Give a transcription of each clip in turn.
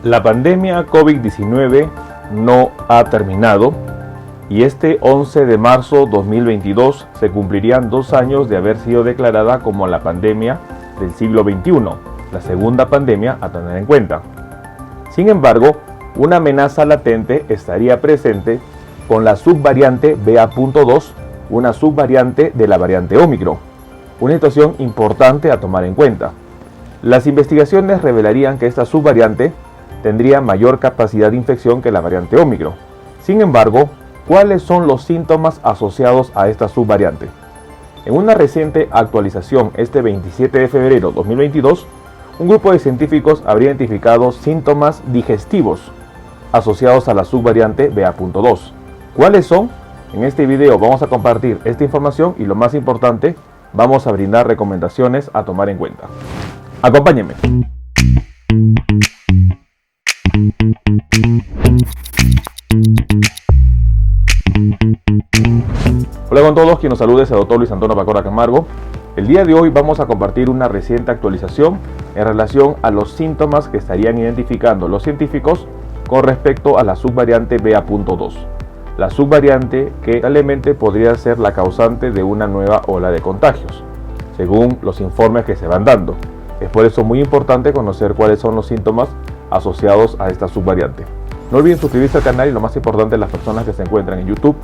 La pandemia COVID-19 no ha terminado y este 11 de marzo 2022 se cumplirían 2 años de haber sido declarada como la pandemia del siglo XXI, la segunda pandemia a tener en cuenta. Sin embargo, una amenaza latente estaría presente con la subvariante BA.2, una subvariante de la variante Ómicron, una situación importante a tomar en cuenta. Las investigaciones revelarían que esta subvariante tendría mayor capacidad de infección que la variante Ómicron. Sin embargo, ¿cuáles son los síntomas asociados a esta subvariante? En una reciente actualización este 27 de febrero de 2022, un grupo de científicos habría identificado síntomas digestivos asociados a la subvariante BA.2. ¿Cuáles son? En este video vamos a compartir esta información y lo más importante, vamos a brindar recomendaciones a tomar en cuenta. Acompáñenme. Hola con todos, quien nos saluda es el Dr. Luis Antonio Pacora Camargo. El día de hoy vamos a compartir una reciente actualización en relación a los síntomas que estarían identificando los científicos con respecto a la subvariante BA.2. La subvariante que probablemente podría ser la causante de una nueva ola de contagios, según los informes que se van dando. Es por eso muy importante conocer cuáles son los síntomas asociados a esta subvariante. No olviden suscribirse al canal y lo más importante, las personas que se encuentran en YouTube,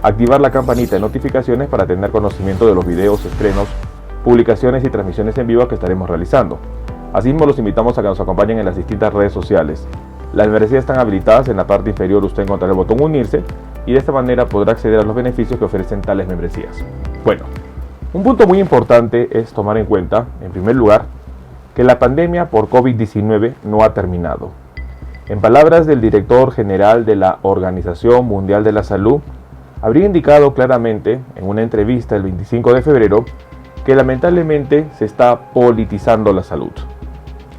activar la campanita de notificaciones para tener conocimiento de los videos, estrenos, publicaciones y transmisiones en vivo que estaremos realizando. Asimismo, los invitamos a que nos acompañen en las distintas redes sociales. Las membresías están habilitadas. En la parte inferior usted encontrará el botón unirse y de esta manera podrá acceder a los beneficios que ofrecen tales membresías. Bueno, un punto muy importante es tomar en cuenta, en primer lugar, que la pandemia por COVID-19 no ha terminado. En palabras del director general de la Organización Mundial de la Salud, habría indicado claramente en una entrevista el 25 de febrero que lamentablemente se está politizando la salud.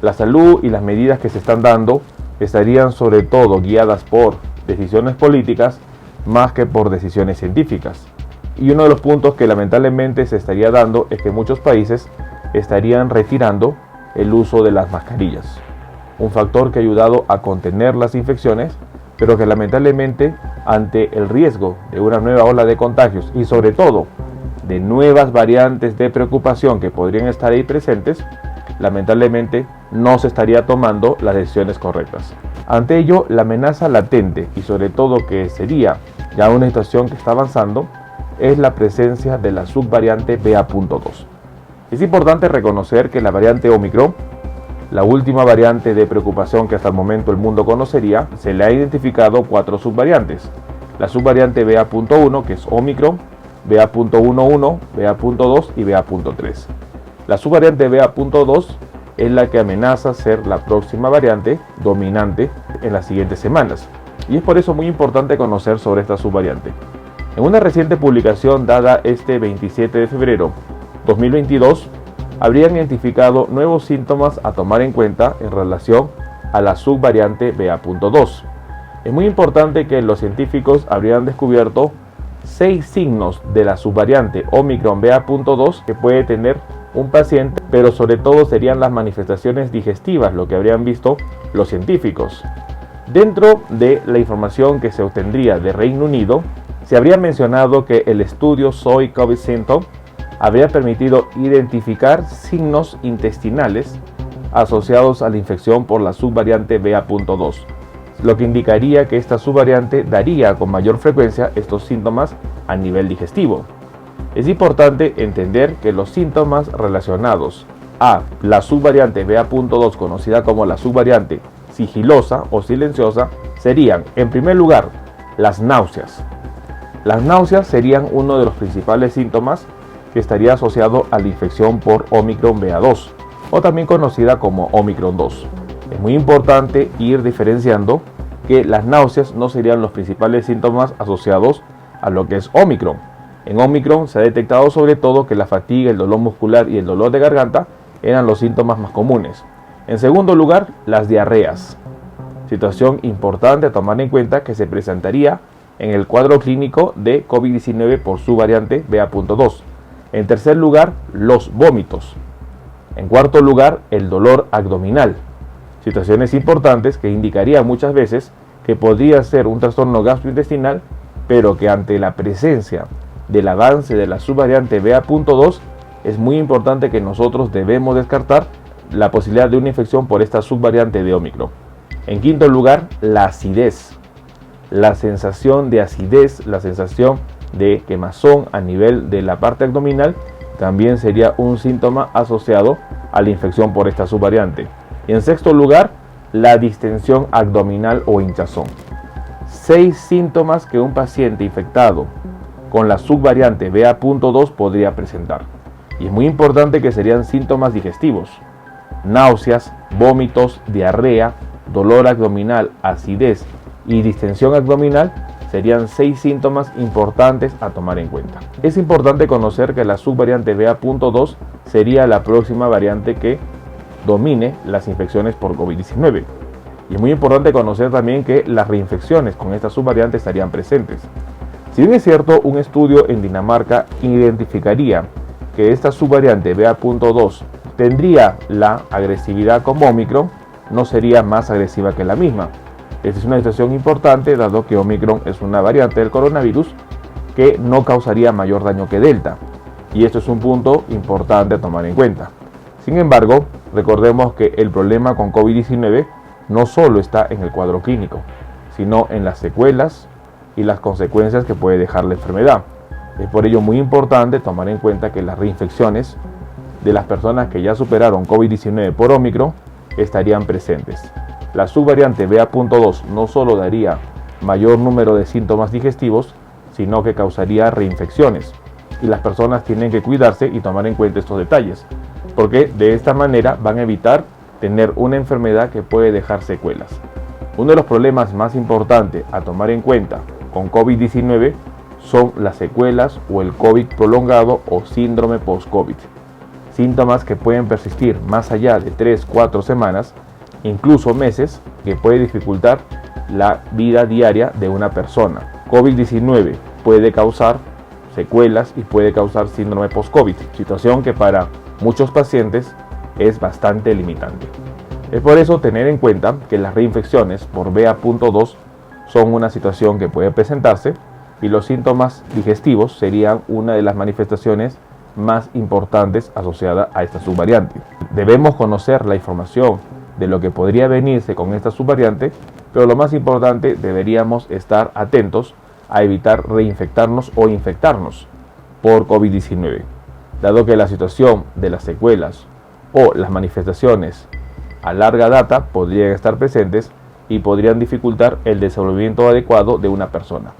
La salud y las medidas que se están dando estarían sobre todo guiadas por decisiones políticas más que por decisiones científicas. Y uno de los puntos que lamentablemente se estaría dando es que muchos países estarían retirando el uso de las mascarillas, un factor que ha ayudado a contener las infecciones, pero que lamentablemente ante el riesgo de una nueva ola de contagios y sobre todo de nuevas variantes de preocupación que podrían estar ahí presentes, lamentablemente no se estaría tomando las decisiones correctas. Ante ello, la amenaza latente y sobre todo que sería ya una situación que está avanzando es la presencia de la subvariante BA.2. Es importante reconocer que la variante Ómicron, la última variante de preocupación que hasta el momento el mundo conocería, se le ha identificado 4 subvariantes. La subvariante BA.1, que es Ómicron, BA.11, BA.2 y BA.3. La subvariante BA.2 es la que amenaza ser la próxima variante dominante en las siguientes semanas. Y es por eso muy importante conocer sobre esta subvariante. En una reciente publicación dada este 27 de febrero 2022, habrían identificado nuevos síntomas a tomar en cuenta en relación a la subvariante BA.2. Es muy importante que los científicos habrían descubierto 6 signos de la subvariante Ómicron BA.2 que puede tener un paciente, pero sobre todo serían las manifestaciones digestivas lo que habrían visto los científicos. Dentro de la información que se obtendría de Reino Unido, se habría mencionado que el estudio SOY COVID Symptom habría permitido identificar signos intestinales asociados a la infección por la subvariante BA.2, lo que indicaría que esta subvariante daría con mayor frecuencia estos síntomas a nivel digestivo. Es importante entender que los síntomas relacionados a la subvariante BA.2, conocida como la subvariante sigilosa o silenciosa, serían, en primer lugar, las náuseas. Las náuseas serían uno de los principales síntomas que estaría asociado a la infección por Ómicron BA.2, o también conocida como Ómicron 2. Es muy importante ir diferenciando que las náuseas no serían los principales síntomas asociados a lo que es Ómicron. En Ómicron se ha detectado sobre todo que la fatiga, el dolor muscular y el dolor de garganta eran los síntomas más comunes. En segundo lugar, las diarreas, situación importante a tomar en cuenta que se presentaría en el cuadro clínico de COVID-19 por su variante BA.2. En tercer lugar, los vómitos. En cuarto lugar, el dolor abdominal. Situaciones importantes que indicarían muchas veces que podría ser un trastorno gastrointestinal, pero que ante la presencia del avance de la subvariante BA.2 es muy importante que nosotros debemos descartar la posibilidad de una infección por esta subvariante de Ómicron. En quinto lugar, la acidez. La sensación de acidez, la sensación de quemazón a nivel de la parte abdominal también sería un síntoma asociado a la infección por esta subvariante. Y en sexto lugar, la distensión abdominal o hinchazón. 6 síntomas que un paciente infectado con la subvariante BA.2 podría presentar. Y es muy importante que serían síntomas digestivos: náuseas, vómitos, diarrea, dolor abdominal, acidez y distensión abdominal. Serían 6 síntomas importantes a tomar en cuenta. Es importante conocer que la subvariante BA.2 sería la próxima variante que domine las infecciones por COVID-19. Y es muy importante conocer también que las reinfecciones con esta subvariante estarían presentes. Si bien es cierto, un estudio en Dinamarca identificaría que esta subvariante BA.2 tendría la agresividad como Ómicron, no sería más agresiva que la misma. Esta es una situación importante, dado que Ómicron es una variante del coronavirus que no causaría mayor daño que Delta. Y esto es un punto importante a tomar en cuenta. Sin embargo, recordemos que el problema con COVID-19 no solo está en el cuadro clínico, sino en las secuelas y las consecuencias que puede dejar la enfermedad. Es por ello muy importante tomar en cuenta que las reinfecciones de las personas que ya superaron COVID-19 por Ómicron estarían presentes. La subvariante BA.2 no solo daría mayor número de síntomas digestivos, sino que causaría reinfecciones. Y las personas tienen que cuidarse y tomar en cuenta estos detalles, porque de esta manera van a evitar tener una enfermedad que puede dejar secuelas. Uno de los problemas más importantes a tomar en cuenta con COVID-19 son las secuelas o el COVID prolongado o síndrome post-COVID. Síntomas que pueden persistir más allá de 3-4 semanas, incluso meses, que puede dificultar la vida diaria de una persona. COVID-19 puede causar secuelas y puede causar síndrome post-COVID, situación que para muchos pacientes es bastante limitante. Es por eso tener en cuenta que las reinfecciones por BA.2 son una situación que puede presentarse y los síntomas digestivos serían una de las manifestaciones más importantes asociadas a esta subvariante. Debemos conocer la información de lo que podría venirse con esta subvariante, pero lo más importante, deberíamos estar atentos a evitar reinfectarnos o infectarnos por COVID-19, dado que la situación de las secuelas o las manifestaciones a larga data podrían estar presentes y podrían dificultar el desenvolvimiento adecuado de una persona.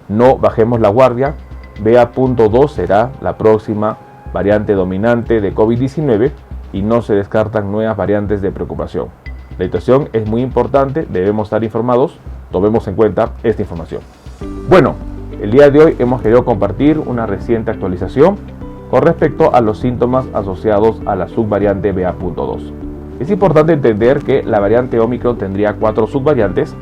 No bajemos la guardia. BA.2 será la próxima variante dominante de COVID-19 y no se descartan nuevas variantes de preocupación. La situación es muy importante, debemos estar informados, tomemos en cuenta esta información. Bueno, el día de hoy hemos querido compartir una reciente actualización con respecto a los síntomas asociados a la subvariante BA.2. Es importante entender que la variante Ómicron tendría 4 subvariantes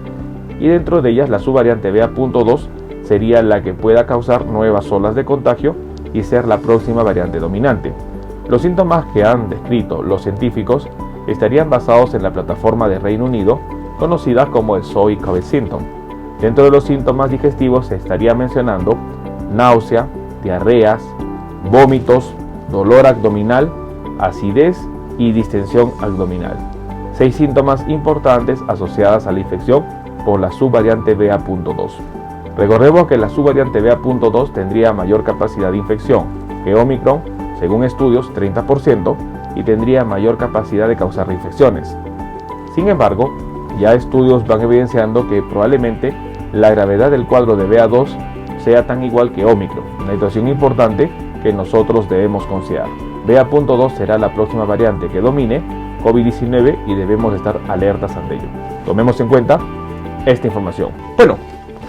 y dentro de ellas la subvariante BA.2 sería la que pueda causar nuevas olas de contagio y ser la próxima variante dominante. Los síntomas que han descrito los científicos estarían basados en la plataforma de Reino Unido conocida como el SOY COVID Symptom. Dentro de los síntomas digestivos se estaría mencionando náusea, diarreas, vómitos, dolor abdominal, acidez y distensión abdominal. 6 síntomas importantes asociadas a la infección por la subvariante BA.2. Recordemos que la subvariante BA.2 tendría mayor capacidad de infección que Ómicron, según estudios 30%, y tendría mayor capacidad de causar reinfecciones. Sin embargo, ya estudios van evidenciando que probablemente la gravedad del cuadro de BA2 sea tan igual que Ómicron, una situación importante que nosotros debemos considerar. BA.2 será la próxima variante que domine COVID-19 y debemos estar alertas ante ello. Tomemos en cuenta esta información. Bueno,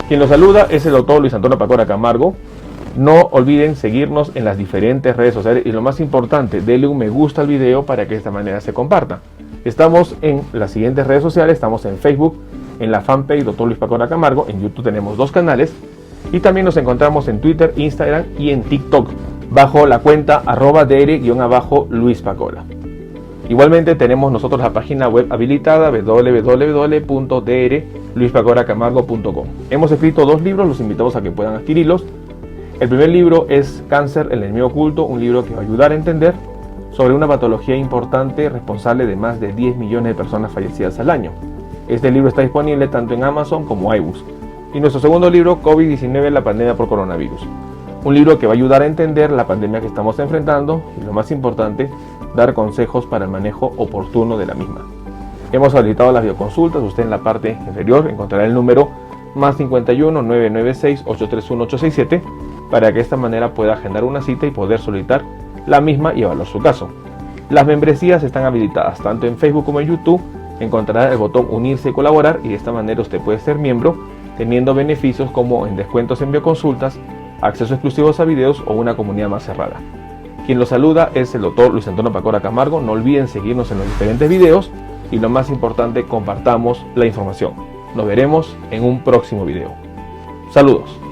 quien los saluda es el doctor Luis Antonio Pacora Camargo. No olviden seguirnos en las diferentes redes sociales y lo más importante, denle un me gusta al video para que de esta manera se comparta. Estamos en las siguientes redes sociales, estamos en Facebook, en la fanpage Dr. Luis Pacora Camargo, en YouTube tenemos 2 canales y también nos encontramos en Twitter, Instagram y en TikTok bajo la cuenta @dr_Luis Pacora. Igualmente tenemos nosotros la página web habilitada www.drluispacoracamargo.com. Hemos escrito 2 libros, los invitamos a que puedan adquirirlos. El primer libro es Cáncer, el enemigo oculto, un libro que va a ayudar a entender sobre una patología importante responsable de más de 10 millones de personas fallecidas al año. Este libro está disponible tanto en Amazon como iBooks. Y nuestro segundo libro, COVID-19, la pandemia por coronavirus. Un libro que va a ayudar a entender la pandemia que estamos enfrentando y, lo más importante, dar consejos para el manejo oportuno de la misma. Hemos habilitado las videoconsultas. Usted en la parte inferior encontrará el número +51 996 831 867 para que de esta manera pueda agendar una cita y poder solicitar la misma y evaluar su caso. Las membresías están habilitadas tanto en Facebook como en YouTube. Encontrará el botón unirse y colaborar y de esta manera usted puede ser miembro teniendo beneficios como en descuentos en bioconsultas, acceso exclusivos a videos o una comunidad más cerrada. Quien lo saluda es el Dr. Luis Antonio Pacora Camargo. No olviden seguirnos en los diferentes videos y, lo más importante, compartamos la información. Nos veremos en un próximo video. Saludos.